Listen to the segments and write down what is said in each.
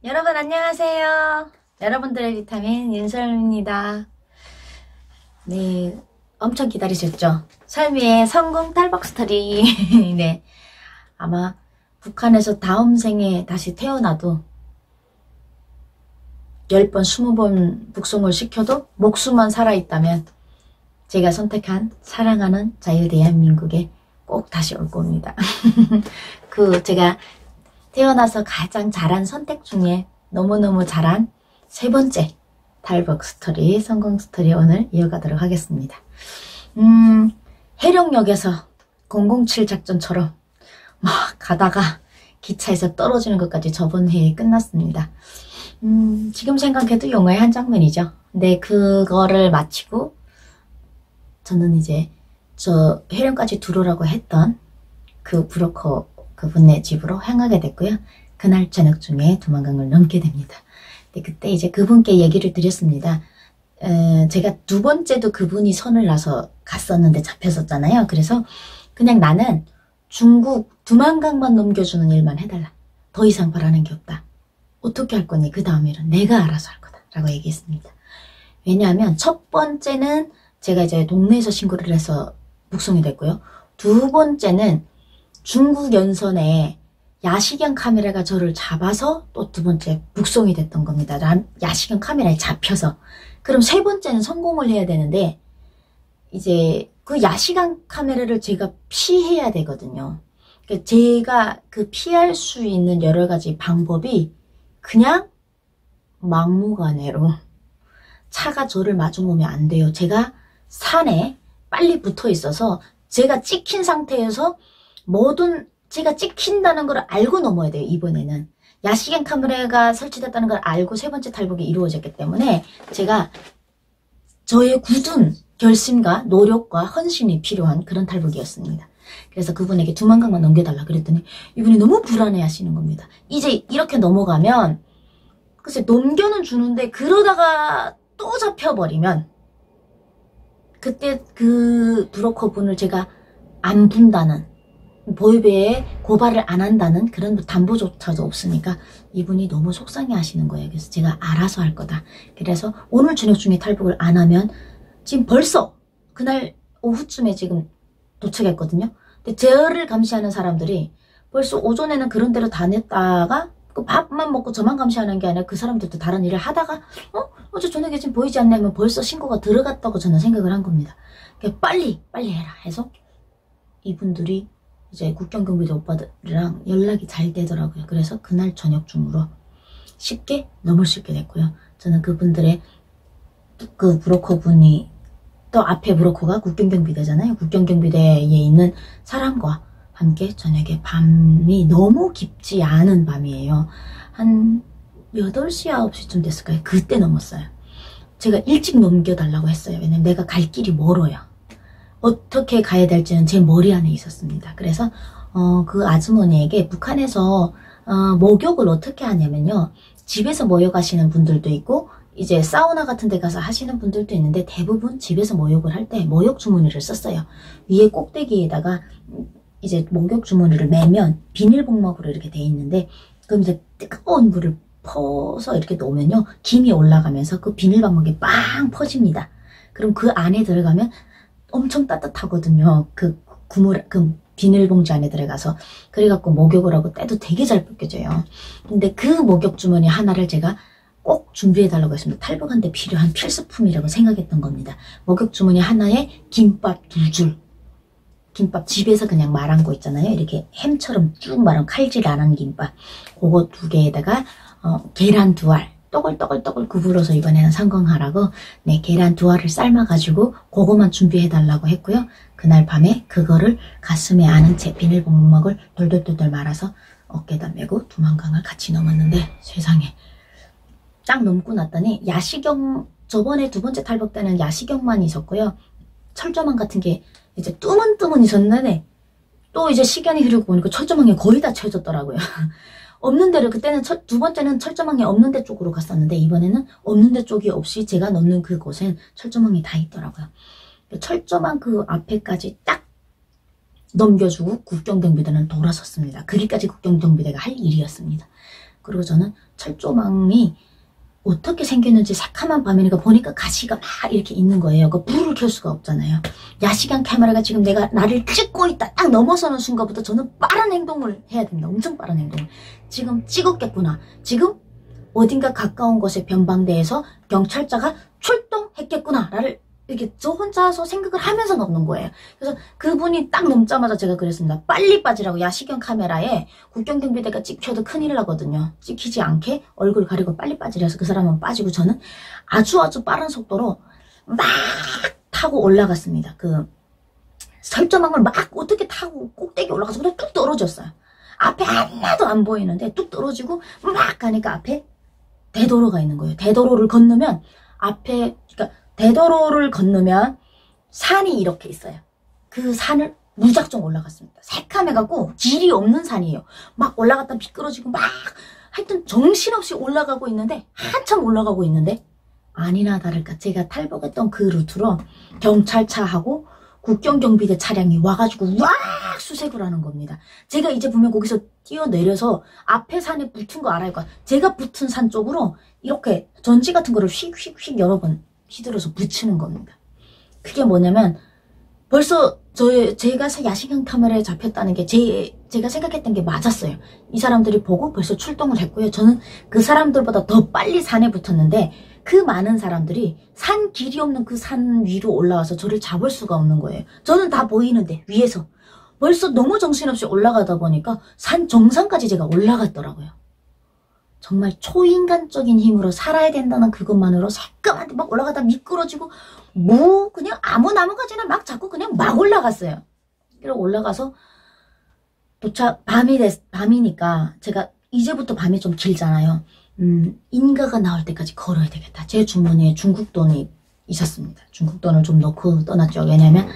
여러분 안녕하세요. 여러분들의 비타민 윤설입니다. 네, 엄청 기다리셨죠? 설미의 성공 탈북 스토리. 네, 아마 북한에서 다음 생에 다시 태어나도 10번, 20번 북송을 시켜도 목숨만 살아있다면 제가 선택한 사랑하는 자유 대한민국에 꼭 다시 올 겁니다. 제가 태어나서 가장 잘한 선택 중에 너무너무 잘한 세 번째 탈북 스토리, 성공 스토리 오늘 이어가도록 하겠습니다. 해령역에서 007 작전처럼 막 가다가 기차에서 떨어지는 것까지 저번 회에 끝났습니다. 지금 생각해도 영화의 한 장면이죠. 근데 그거를 마치고 저는 이제 저 해령까지 들어오라고 했던 그 브로커 그분의 집으로 향하게 됐고요. 그날 저녁쯤에 두만강을 넘게 됩니다. 근데 그때 이제 그분께 얘기를 드렸습니다. 제가 두 번째도 그분이 선을 놔서 갔었는데 잡혔었잖아요. 그래서 그냥 나는 중국 두만강만 넘겨주는 일만 해달라. 더 이상 바라는 게 없다. 어떻게 할 거니? 그 다음 일은 내가 알아서 할 거다. 라고 얘기했습니다. 왜냐하면 첫 번째는 제가 이제 동네에서 신고를 해서 북송이 됐고요. 두 번째는 중국 연선에 야시경 카메라가 저를 잡아서 또 두 번째 북송이 됐던 겁니다. 야시경 카메라에 잡혀서. 그럼 세 번째는 성공을 해야 되는데 이제 그 야시경 카메라를 제가 피해야 되거든요. 그러니까 제가 그 피할 수 있는 여러 가지 방법이 그냥 막무가내로 차가 저를 마주보면 안 돼요. 제가 산에 빨리 붙어 있어서 제가 찍힌 상태에서 뭐든 제가 찍힌다는 걸 알고 넘어야 돼요. 이번에는 야시경 카메라가 설치됐다는 걸 알고 세 번째 탈북이 이루어졌기 때문에 제가 저의 굳은 결심과 노력과 헌신이 필요한 그런 탈북이었습니다. 그래서 그분에게 두만강만 넘겨달라 그랬더니 이분이 너무 불안해 하시는 겁니다. 이제 이렇게 넘어가면 글쎄 넘겨는 주는데 그러다가 또 잡혀버리면 그때 그 브로커 분을 제가 안 분다는 보이베에 고발을 안 한다는 그런 담보조차도 없으니까 이분이 너무 속상해 하시는 거예요. 그래서 제가 알아서 할 거다. 그래서 오늘 저녁 중에 탈북을 안 하면 지금 벌써 그날 오후쯤에 지금 도착했거든요. 근데 저를 감시하는 사람들이 벌써 오전에는 그런 데로 다녔다가 그 밥만 먹고 저만 감시하는 게 아니라 그 사람들도 다른 일을 하다가 어제 저녁에 지금 보이지 않냐면 벌써 신고가 들어갔다고 저는 생각을 한 겁니다. 빨리 해라 해서 이분들이 이제 국경경비대 오빠들이랑 연락이 잘 되더라고요. 그래서 그날 저녁 중으로 쉽게 넘을 수 있게 됐고요. 저는 그분들의 그 브로커분이 또 앞에 브로커가 국경경비대잖아요. 국경경비대에 있는 사람과 함께 저녁에 밤이 너무 깊지 않은 밤이에요. 한 8시, 9시쯤 됐을까요? 그때 넘었어요. 제가 일찍 넘겨달라고 했어요. 왜냐면 내가 갈 길이 멀어요. 어떻게 가야 될지는 제 머리 안에 있었습니다. 그래서 그 아주머니에게 북한에서 목욕을 어떻게 하냐면요. 집에서 목욕하시는 분들도 있고 이제 사우나 같은 데 가서 하시는 분들도 있는데 대부분 집에서 목욕을 할 때 목욕 주머니를 썼어요. 위에 꼭대기에다가 이제 목욕 주머니를 매면 비닐봉막으로 이렇게 돼 있는데 그럼 이제 뜨거운 물을 퍼서 이렇게 놓으면요. 김이 올라가면서 그 비닐봉막이 빵 퍼집니다. 그럼 그 안에 들어가면 엄청 따뜻하거든요. 그 비닐봉지 안에 들어가서. 그래갖고 목욕을 하고 때도 되게 잘 벗겨져요. 근데 그 목욕 주머니 하나를 제가 꼭 준비해달라고 했습니다. 탈북한테 필요한 필수품이라고 생각했던 겁니다. 목욕 주머니 하나에 김밥 2줄. 김밥 집에서 그냥 말한 거 있잖아요. 이렇게 햄처럼 쭉 말한 칼질 안 한 김밥. 그거 2개에다가 계란 2알. 떠글떠글 구부러서 이번에는 성공하라고 네 계란 2알을 삶아가지고 그거만 해달라고 했고요. 그날 밤에 그거를 가슴에 안은 채 비닐봉막을 돌돌돌 말아서 어깨에다 메고 두만강을 같이 넘었는데 세상에 딱 넘고 났더니 야시경 저번에 두 번째 탈북 때는 야시경만 있었고요. 철조망 같은 게 이제 뚜문뚜문 있었는데 또 이제 시간이 흐르고 보니까 철조망이 거의 다 채워졌더라고요. 없는 데를 그때는 두 번째는 철조망이 없는 데 쪽으로 갔었는데 이번에는 없는 데 쪽이 없이 제가 넘는 그곳엔 철조망이 다 있더라고요. 철조망 그 앞에까지 딱 넘겨주고 국경경비대는 돌아섰습니다. 거기까지 국경경비대가 할 일이었습니다. 그리고 저는 철조망이 어떻게 생겼는지 새카만 밤이니까 보니까 가시가 막 이렇게 있는 거예요. 그 불을 켤 수가 없잖아요. 야시경 카메라가 지금 내가 나를 찍고 있다 딱 넘어서는 순간부터 저는 빠른 행동을 해야 됩니다. 엄청 빠른 행동을. 지금 찍었겠구나. 지금 어딘가 가까운 곳의 변방대에서 경찰차가 출동했겠구나 라를 이렇게 저 혼자서 생각을 하면서 넘는 거예요. 그래서 그분이 딱 넘자마자 제가 그랬습니다. 빨리 빠지라고. 야시경 카메라에 국경경비대가 찍혀도 큰일 나거든요. 찍히지 않게 얼굴 가리고 빨리 빠지라서 그 사람은 빠지고 저는 아주 빠른 속도로 막 타고 올라갔습니다. 그 설조망을 막 어떻게 타고 꼭대기 올라가서 그냥 뚝 떨어졌어요. 앞에 하나도 안 보이는데 뚝 떨어지고 막 가니까 앞에 대도로가 있는 거예요. 대도로를 건너면 앞에 그러니까 대도로를 건너면 산이 이렇게 있어요. 그 산을 무작정 올라갔습니다. 새카매갖고 길이 없는 산이에요. 막 올라갔다 미끄러지고 막 하여튼 정신없이 올라가고 있는데 한참 올라가고 있는데 아니나 다를까 제가 탈북했던 그 루트로 경찰차하고 국경경비대 차량이 와가지고 와 수색을 하는 겁니다. 제가 이제 보면 거기서 뛰어내려서 앞에 산에 붙은 거 알아요. 제가 붙은 산 쪽으로 이렇게 전지 같은 거를 휙휙휙 여러 번 휘둘러서 붙이는 겁니다. 그게 뭐냐면 벌써 제가 야시경 카메라에 잡혔다는 게 제가 생각했던 게 맞았어요. 이 사람들이 보고 벌써 출동을 했고요. 저는 그 사람들보다 더 빨리 산에 붙었는데 그 많은 사람들이 산 길이 없는 그 산 위로 올라와서 저를 잡을 수가 없는 거예요. 저는 다 보이는데 위에서 벌써 너무 정신없이 올라가다 보니까 산 정상까지 제가 올라갔더라고요. 정말 초인간적인 힘으로 살아야 된다는 그것만으로 새까맣게 막 올라가다 미끄러지고 그냥 아무 나무가지나 막 잡고 그냥 막 올라갔어요. 그리고 올라가서 밤이니까 제가 이제부터 밤이 좀 길잖아요. 인가가 나올 때까지 걸어야 되겠다. 제 주머니에 중국 돈이 있었습니다. 중국 돈을 좀 넣고 떠났죠. 왜냐면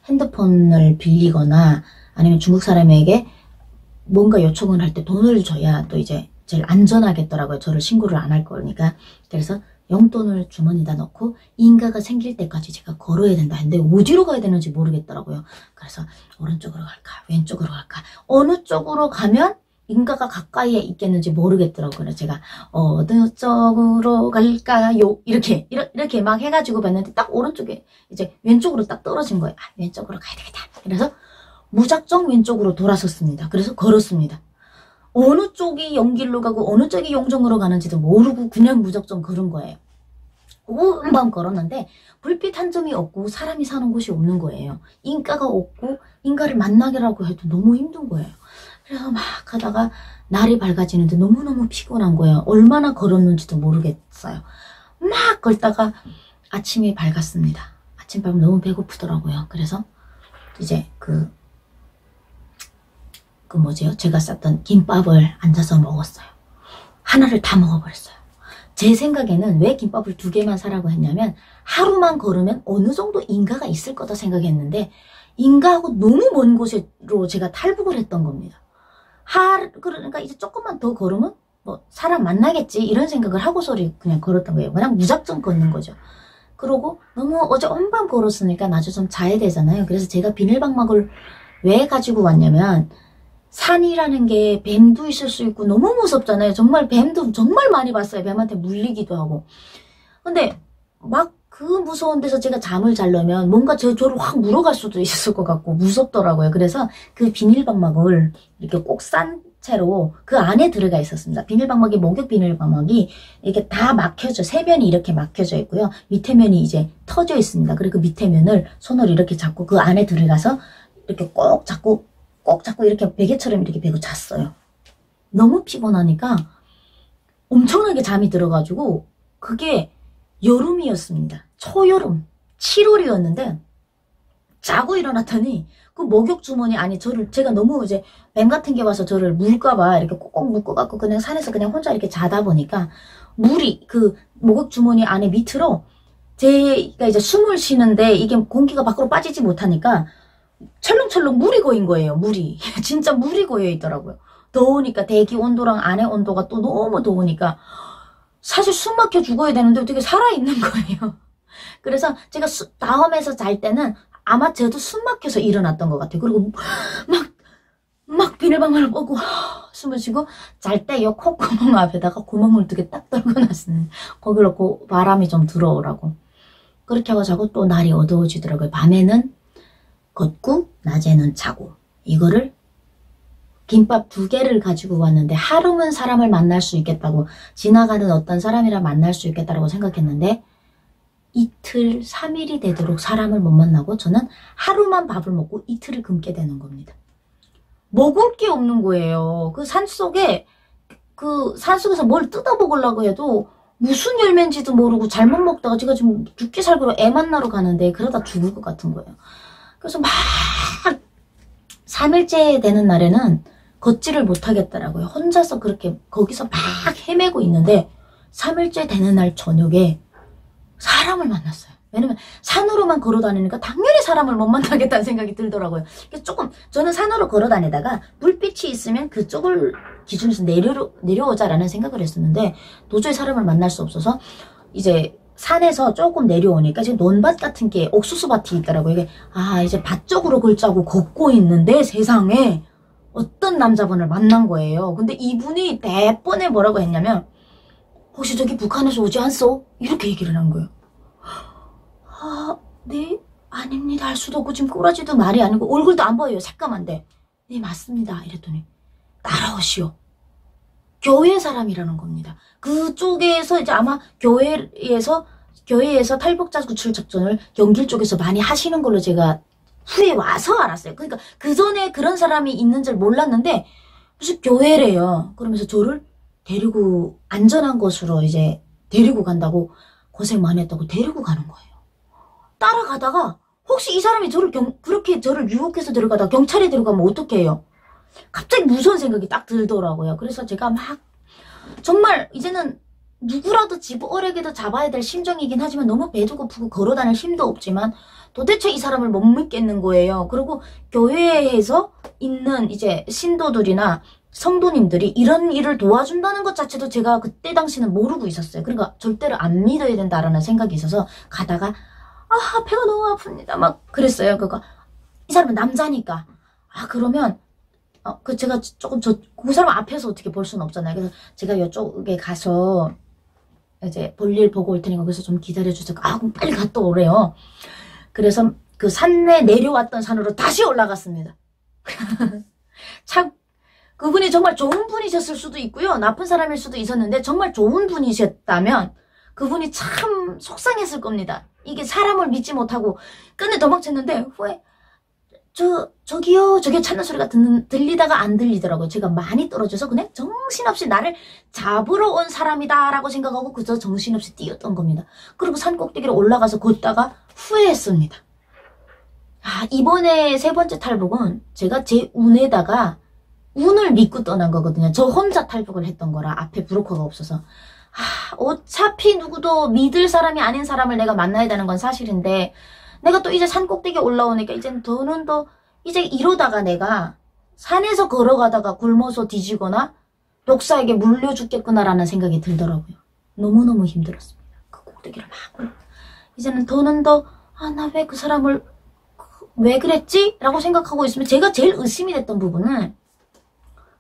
핸드폰을 빌리거나 아니면 중국 사람에게 뭔가 요청을 할 때 돈을 줘야 또 이제 제일 안전하겠더라고요. 저를 신고를 안 할 거니까. 그래서 용돈을 주머니에다 넣고 인가가 생길 때까지 제가 걸어야 된다 했는데 어디로 가야 되는지 모르겠더라고요. 그래서 오른쪽으로 갈까 왼쪽으로 갈까 어느 쪽으로 가면 인가가 가까이에 있겠는지 모르겠더라고요. 그래서 제가 어느 쪽으로 갈까요? 이렇게 막 해가지고 봤는데 딱 오른쪽에 이제 왼쪽으로 딱 떨어진 거예요. 아, 왼쪽으로 가야 되겠다. 그래서 무작정 왼쪽으로 돌아섰습니다. 그래서 걸었습니다. 어느 쪽이 연길로 가고 어느 쪽이 용정으로 가는지도 모르고 그냥 무작정 걸은 거예요. 오만 걸었는데 불빛 한 점이 없고 사람이 사는 곳이 없는 거예요. 인가가 없고 인가를 만나게라고 해도 너무 힘든 거예요. 그래서 막 가다가 날이 밝아지는데 너무너무 피곤한 거예요. 얼마나 걸었는지도 모르겠어요. 막 걸다가 아침이 밝았습니다. 아침 밝으면 너무 배고프더라고요. 그래서 이제 제가 쌌던 김밥을 앉아서 먹었어요. 하나를 다 먹어버렸어요. 제 생각에는 왜 김밥을 2개만 사라고 했냐면 하루만 걸으면 어느 정도 인가가 있을 거다 생각했는데 인가하고 너무 먼 곳으로 제가 탈북을 했던 겁니다. 그러니까 이제 조금만 더 걸으면 뭐 사람 만나겠지 이런 생각을 하고서 그냥 걸었던 거예요. 그냥 무작정 걷는 거죠. 그러고 너무 어제 온밤 걸었으니까 낮에 좀 자야 되잖아요. 그래서 제가 비닐방막을 왜 가지고 왔냐면 산이라는 게 뱀도 있을 수 있고 너무 무섭잖아요. 정말 뱀도 정말 많이 봤어요. 뱀한테 물리기도 하고. 근데 막 그 무서운 데서 제가 잠을 자려면 뭔가 저를 확 물어갈 수도 있을 것 같고 무섭더라고요. 그래서 그 비닐방막을 이렇게 꼭 싼 채로 그 안에 들어가 있었습니다. 비닐방막이 목욕 비닐방막이 이렇게 다 막혀져 3면이 이렇게 막혀져 있고요. 밑에 면이 이제 터져 있습니다. 그리고 그 밑에 면을 손으로 이렇게 잡고 그 안에 들어가서 이렇게 꼭 잡고 이렇게 베개처럼 이렇게 베고 잤어요. 너무 피곤하니까 엄청나게 잠이 들어가지고 그게 여름이었습니다. 초여름 7월이었는데 자고 일어났더니 그 목욕 주머니 안에 제가 너무 이제 뱀 같은 게 와서 저를 물까봐 이렇게 꼭꼭 묶어갖고 그냥 산에서 그냥 혼자 이렇게 자다 보니까 물이 그 목욕 주머니 안에 밑으로 제가 이제 숨을 쉬는데 이게 공기가 밖으로 빠지지 못하니까 철렁철렁 물이 고인 거예요. 물이 진짜 물이 고여 있더라고요. 더우니까 대기 온도랑 안의 온도가 또 너무 더우니까 사실 숨 막혀 죽어야 되는데 어떻게 살아있는 거예요. 그래서 제가 다음에서 잘 때는 아마 저도 숨 막혀서 일어났던 것 같아요. 그리고 막 비닐방울을 보고 숨을 쉬고 잘 때 요 콧구멍 앞에다가 구멍을 2개 딱 떨고 놨으니 거기로 바람이 좀 들어오라고. 그렇게 하고 자고 또 날이 어두워지더라고요. 밤에는 걷고 낮에는 자고. 이거를 김밥 2개를 가지고 왔는데 하루는 사람을 만날 수 있겠다고, 지나가는 어떤 사람이랑 만날 수 있겠다라고 생각했는데 이틀 3일이 되도록 사람을 못 만나고 저는 하루만 밥을 먹고 이틀을 굶게 되는 겁니다. 먹을 게 없는 거예요. 그 산속에서 뭘 뜯어 먹으려고 해도 무슨 열매인지도 모르고 잘못 먹다가 제가 지금 죽기 살기로 애 만나러 가는데 그러다 죽을 것 같은 거예요. 그래서 막 3일째 되는 날에는 걷지를 못하겠더라고요. 혼자서 그렇게 거기서 막 헤매고 있는데 3일째 되는 날 저녁에 사람을 만났어요. 왜냐면 산으로만 걸어 다니니까 당연히 사람을 못 만나겠다는 생각이 들더라고요. 그래서 조금 저는 산으로 걸어 다니다가 불빛이 있으면 그쪽을 기준에서 내려오자라는 생각을 했었는데 도저히 사람을 만날 수 없어서 이제 산에서 조금 내려오니까 지금 논밭 같은 게 옥수수밭이 있더라고요. 이게 이제 밭 쪽으로 걸자고 걷고 있는데 세상에 어떤 남자분을 만난 거예요. 근데 이분이 대번에 뭐라고 했냐면 혹시 저기 북한에서 오지 않소? 이렇게 얘기를 한 거예요. 네? 아닙니다. 할 수도 없고 지금 꼬라지도 말이 아니고 얼굴도 안 보여요. 새까만데. 네 맞습니다. 이랬더니 따라오시오. 교회 사람이라는 겁니다. 그쪽에서 이제 아마 교회에서 탈북자 구출 작전을 연길 쪽에서 많이 하시는 걸로 제가 후에 와서 알았어요. 그러니까 그 전에 그런 사람이 있는 줄 몰랐는데 무슨 교회래요. 그러면서 저를 데리고 안전한 곳으로 이제 데리고 간다고, 고생 많이 했다고 데리고 가는 거예요. 따라가다가 혹시 이 사람이 그렇게 저를 유혹해서 데려가다가 경찰에 데려가면 어떡해요? 갑자기 무서운 생각이 딱 들더라고요. 그래서 제가 막 정말 이제는 누구라도 집어레게도 잡아야 될 심정이긴 하지만 너무 배도 고프고 걸어다닐 힘도 없지만 도대체 이 사람을 못 믿겠는 거예요. 그리고 교회에서 있는 이제 신도들이나 성도님들이 이런 일을 도와준다는 것 자체도 제가 그때 당시는 모르고 있었어요. 그러니까 절대로 안 믿어야 된다라는 생각이 있어서 가다가 배가 너무 아픕니다. 막 그랬어요. 그러니까 이 사람은 남자니까 그러면 제가 조금 그 사람 앞에서 어떻게 볼 수는 없잖아요. 그래서 제가 이쪽에 가서 이제 볼일 보고 올 테니까 그래서 좀 기다려주세요. 그럼 빨리 갔다 오래요. 그래서 그 산에 내려왔던 산으로 다시 올라갔습니다. 참 그분이 정말 좋은 분이셨을 수도 있고요. 나쁜 사람일 수도 있었는데 정말 좋은 분이셨다면 그분이 참 속상했을 겁니다. 이게 사람을 믿지 못하고 끝내 도망쳤는데 후에 저기요 찾는 소리가 들리다가 안 들리더라고요. 제가 많이 떨어져서 그냥 정신없이 나를 잡으러 온 사람이다 라고 생각하고 그저 정신없이 뛰었던 겁니다. 그리고 산 꼭대기로 올라가서 걷다가 후회했습니다. 이번에 3번째 탈북은 제가 제 운에다가 운을 믿고 떠난 거거든요. 저 혼자 탈북을 했던 거라 앞에 브로커가 없어서 어차피 누구도 믿을 사람이 아닌 사람을 내가 만나야 되는 건 사실인데 내가 또 이제 산 꼭대기에 올라오니까 이제는 더는 더 이제 이러다가 내가 산에서 걸어가다가 굶어서 뒤지거나 독사에게 물려 죽겠구나라는 생각이 들더라고요. 너무너무 힘들었습니다. 그 꼭대기를 막 올라. 이제는 더는 더 나 왜 그 사람을 왜 그랬지? 라고 생각하고 있으면 제가 제일 의심이 됐던 부분은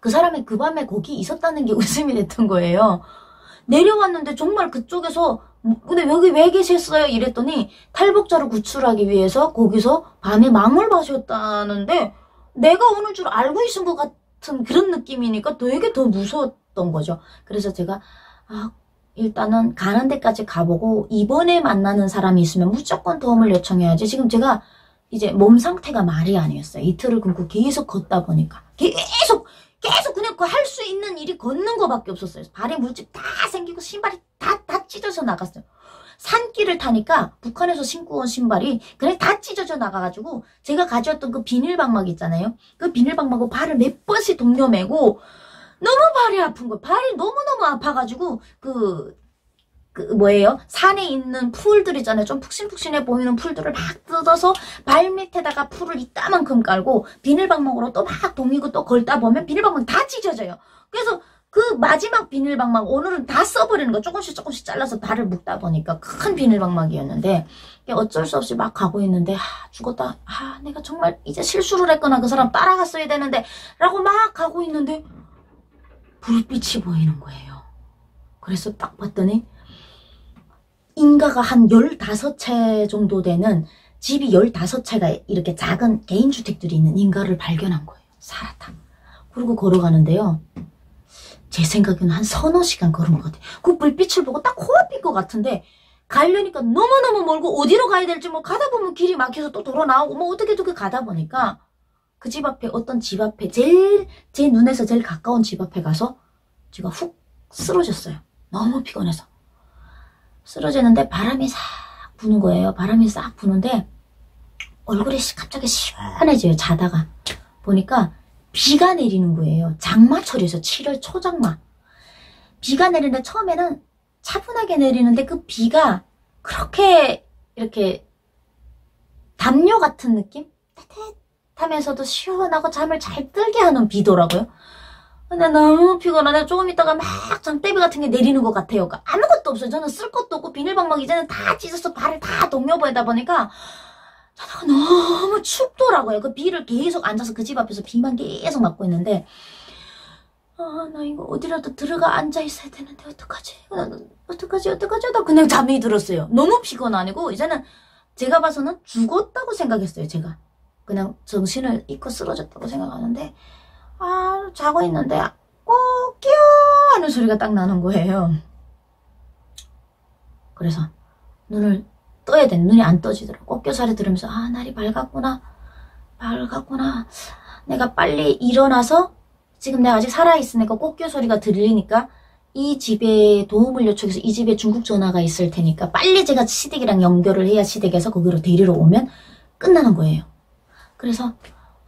그 사람이 그 밤에 거기 있었다는 게 의심이 됐던 거예요. 내려왔는데 정말 그쪽에서 근데 여기 왜 계셨어요? 이랬더니 탈북자를 구출하기 위해서 거기서 밤에 망을 마셨다는데 내가 오는 줄 알고 있은 것 같은 그런 느낌이니까 되게 더 무서웠던 거죠. 그래서 제가 일단은 가는 데까지 가보고 이번에 만나는 사람이 있으면 무조건 도움을 요청해야지. 지금 제가 이제 몸 상태가 말이 아니었어요. 이틀을 굶고 계속 걷다 보니까 계속 그냥 그 할 수 있는 일이 걷는 거밖에 없었어요. 발에 물집 다 생기고 신발이 다 찢어져 나갔어요. 산길을 타니까 북한에서 신고 온 신발이 그냥 다 찢어져 나가가지고 제가 가져왔던 그 비닐방막 있잖아요. 그 비닐방막으로 발을 몇 번씩 동여매고 너무 발이 아픈 거예요. 발이 너무너무 아파가지고 산에 있는 풀들 있잖아요. 좀 푹신푹신해 보이는 풀들을 막 뜯어서 발 밑에다가 풀을 이따만큼 깔고 비닐방망으로 또 막 동이고 또 걸다 보면 비닐방망 다 찢어져요. 그래서 그 마지막 비닐방막 오늘은 다 써버리는 거 조금씩 조금씩 잘라서 발을 묶다 보니까 큰 비닐방막이었는데 어쩔 수 없이 막 가고 있는데 죽었다. 내가 정말 이제 실수를 했거나 그 사람 따라갔어야 되는데 라고 막 가고 있는데 불빛이 보이는 거예요. 그래서 딱 봤더니 인가가 한 15채 정도 되는 집이 15채가 이렇게 작은 개인주택들이 있는 인가를 발견한 거예요. 살았다. 그리고 걸어가는데요. 제 생각에는 한 서너 시간 걸은 것 같아요. 그 불빛을 보고 딱 코앞일 것 같은데 가려니까 너무너무 멀고 어디로 가야 될지 뭐 가다 보면 길이 막혀서 또 돌아 나오고 뭐 어떻게 가다 보니까 그 집 앞에 어떤 집 앞에 제 눈에서 제일 가까운 집 앞에 가서 제가 훅 쓰러졌어요. 너무 피곤해서. 쓰러지는데 바람이 싹 부는 거예요. 바람이 싹 부는데 얼굴이 갑자기 시원해져요. 자다가. 보니까 비가 내리는 거예요. 장마철이었어요. 7월 초장마. 비가 내리는데 처음에는 차분하게 내리는데 그 비가 그렇게 이렇게 담요 같은 느낌? 따뜻하면서도 시원하고 잠을 잘 들게 하는 비더라고요. 근데 너무 피곤하네. 조금 있다가 막 장대비 같은 게 내리는 것 같아요. 그러니까 아무것도 없어요. 저는 쓸 것도 없고 비닐방막 이제는 다 찢어서 발을 다 동여보이다 보니까 자다가 너무 춥더라고요. 그 비를 계속 앉아서 그 집 앞에서 비만 계속 맞고 있는데 나 이거 어디라도 들어가 앉아있어야 되는데 어떡하지 하다 그냥 잠이 들었어요. 너무 피곤 아니고 이제는 제가 봐서는 죽었다고 생각했어요. 제가 그냥 정신을 잃고 쓰러졌다고 생각하는데 자고 있는데 꼬끼요 하는 소리가 딱 나는 거예요. 그래서 눈을 떠야 돼. 눈이 안 떠지더라고. 꽃교사를 들으면서 날이 밝았구나. 내가 빨리 일어나서 지금 내가 아직 살아있으니까 꽃교 소리가 들리니까 이 집에 도움을 요청해서 이 집에 중국 전화가 있을 테니까 빨리 제가 시댁이랑 연결을 해야 시댁에서 거기로 데리러 오면 끝나는 거예요. 그래서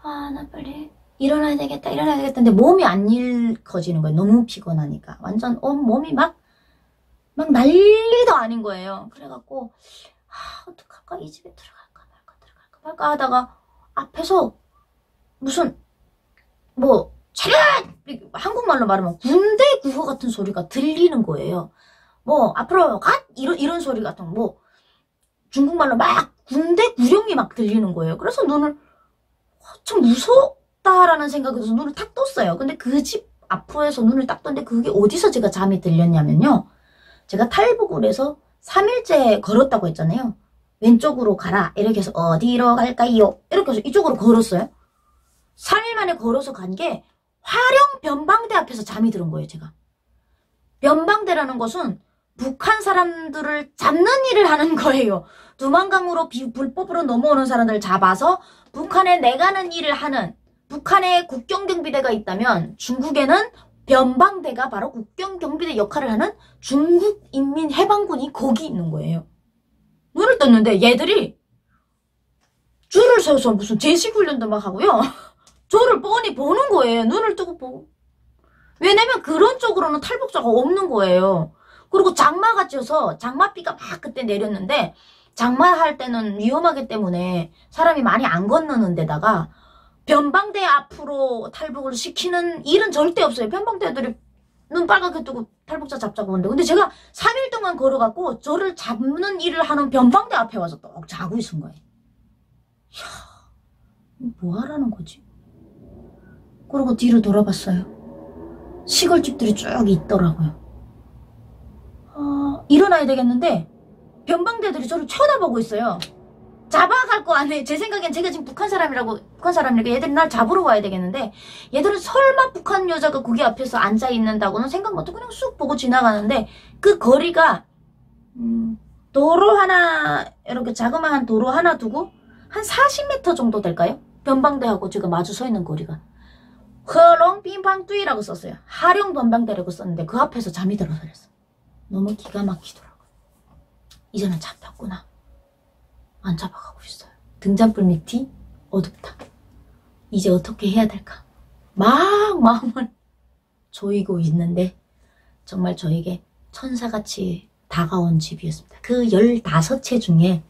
나 빨리 일어나야 되겠다 근데 몸이 안 일커지는 거예요. 너무 피곤하니까. 완전 몸이 막 난리도 아닌 거예요. 그래갖고 어떡할까? 이 집에 들어갈까 말까 하다가 앞에서 무슨 차렷! 한국말로 말하면 군대 구호 같은 소리가 들리는 거예요. 앞으로 갓! 이런 소리 같은 중국말로 막 군대 구령이 막 들리는 거예요. 그래서 눈을 참 무섭다라는 생각이 들어서 눈을 탁 떴어요. 근데 그 집 앞에서 눈을 딱 떴는데 그게 어디서 제가 잠이 들렸냐면요. 제가 탈북을 해서 3일째 걸었다고 했잖아요. 왼쪽으로 가라. 이렇게 해서 어디로 갈까요? 이렇게 해서 이쪽으로 걸었어요. 3일 만에 걸어서 간 게 화령 변방대 앞에서 잠이 들은 거예요. 제가. 변방대라는 것은 북한 사람들을 잡는 일을 하는 거예요. 두만강으로 불법으로 넘어오는 사람들을 잡아서 북한에 내가는 일을 하는 북한에 국경경비대가 있다면 중국에는 변방대가 바로 국경경비대 역할을 하는 중국인민해방군이 거기 있는 거예요. 눈을 떴는데 얘들이 줄을 서서 무슨 제식훈련도 막 하고요. 저를 뻔히 보는 거예요. 눈을 뜨고 보고. 왜냐면 그런 쪽으로는 탈북자가 없는 거예요. 그리고 장마가 쪄서 장마비가 막 그때 내렸는데 장마할 때는 위험하기 때문에 사람이 많이 안 건너는 데다가 변방대 앞으로 탈북을 시키는 일은 절대 없어요. 변방대 애들이 눈 빨갛게 뜨고 탈북자 잡자고 하는데 근데 제가 3일 동안 걸어갖고 저를 잡는 일을 하는 변방대 앞에 와서 떡 자고 있은 거예요. 이야, 뭐 하라는 거지? 그리고 뒤로 돌아봤어요. 시골집들이 쭉 있더라고요. 일어나야 되겠는데 변방대들이 저를 쳐다보고 있어요. 잡아갈 거 아니에요. 제 생각엔 제가 지금 북한 사람이라고 얘들이 날 잡으러 와야 되겠는데 얘들은 설마 북한 여자가 거기 앞에서 앉아있는다고는 생각 못하고 그냥 쑥 보고 지나가는데 그 거리가 도로 하나 이렇게 자그마한 도로 하나 두고 한 40m 정도 될까요? 변방대하고 제가 마주 서 있는 거리가 허롱 빙방뚜이라고 썼어요. 하룡 변방대라고 썼는데 그 앞에서 잠이 들어서 그랬어. 너무 기가 막히더라고요. 이제는 잡혔구나. 안 잡아가고 있어요. 등잔불 밑이 어둡다. 이제 어떻게 해야 될까? 막 마음을 조이고 있는데 정말 저에게 천사같이 다가온 집이었습니다. 그 15채 중에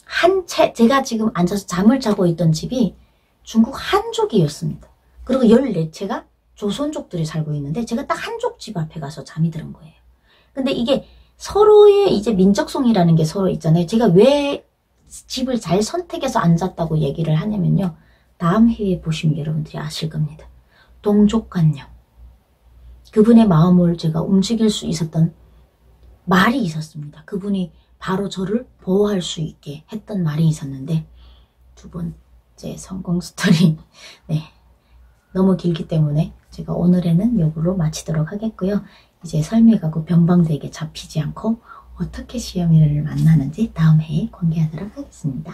한 채, 제가 지금 앉아서 잠을 자고 있던 집이 중국 한족이었습니다. 그리고 14채가 조선족들이 살고 있는데 제가 딱 한족 집 앞에 가서 잠이 들은 거예요. 근데 이게 서로의 이제 민족성이라는 게 서로 있잖아요. 제가 왜 집을 잘 선택해서 앉았다고 얘기를 하냐면요. 다음 회에 보시면 여러분들이 아실 겁니다. 동족간염. 그분의 마음을 제가 움직일 수 있었던 말이 있었습니다. 그분이 바로 저를 보호할 수 있게 했던 말이 있었는데 두 번째 성공 스토리 네, 너무 길기 때문에 제가 오늘에는 요거로 마치도록 하겠고요. 이제 설매가고 변방대에게 잡히지 않고 어떻게 시어미를 만나는지 다음 회에 공개하도록 하겠습니다.